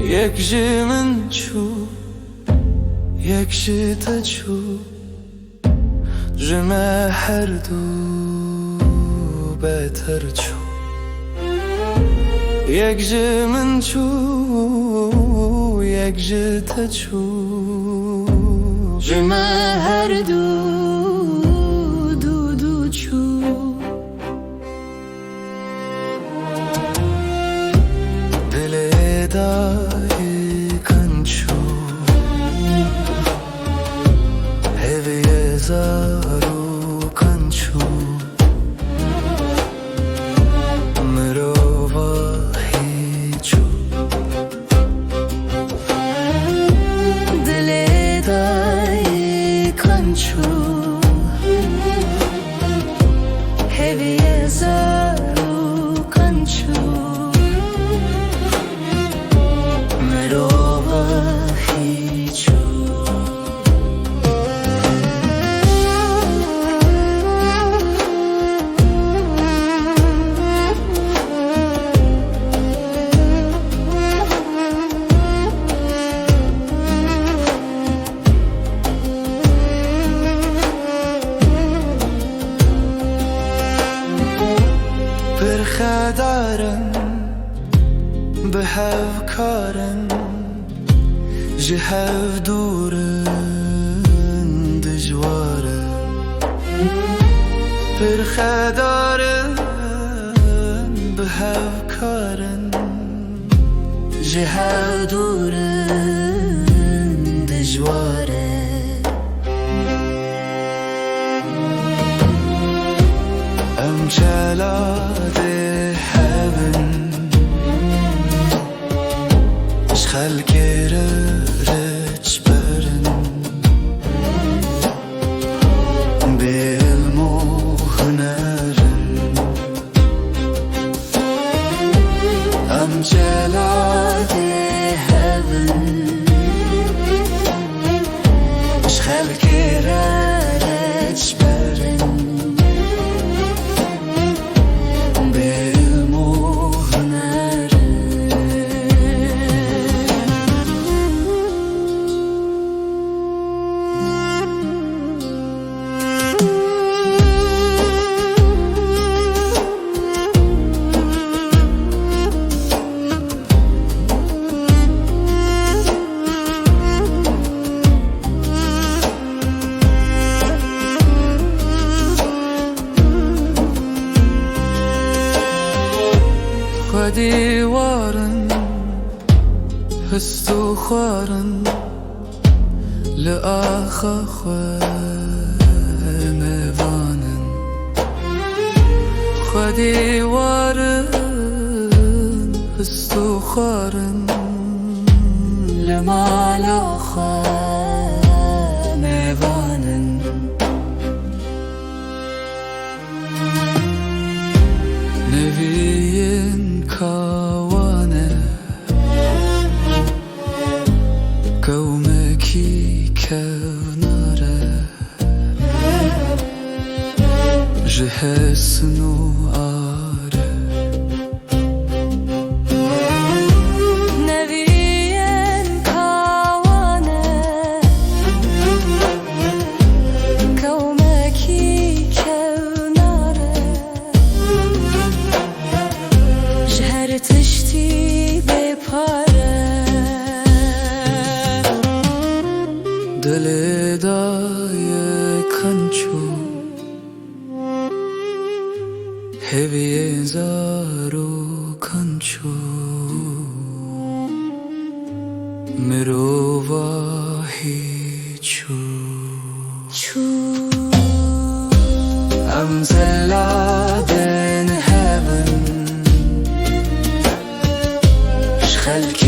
یک جی من چو یک جی تا چو جمع هر دو بهتر چو یک جی من چو یک جی تا چو جمع هر دو چو دل دای کنچو هوی زارو کنچو مروا هیچو دل دای کنچو هوی زارو کنچو مروا هیچو برخدارن به هفکارن جهف دورن دجوارن برخدارن به هفکارن جهف دورن دجواره امجلاد هبن اش خلق رج برن بعلم و هنرن امجلاد هبن اش خلق رج برن بعلم و دیوارن هست و خوارن لآخا خواه میوانن خواه دیوارن هست و خوارن لمالا خواه میوانن نوین کاوانه قومکی کناره جهسن و آره نوین کاوانه قومکی کناره شهر تشتی بپاره دل دای کنچو هوی زارو کنچو مروا هیچو امزلادن هبن خلق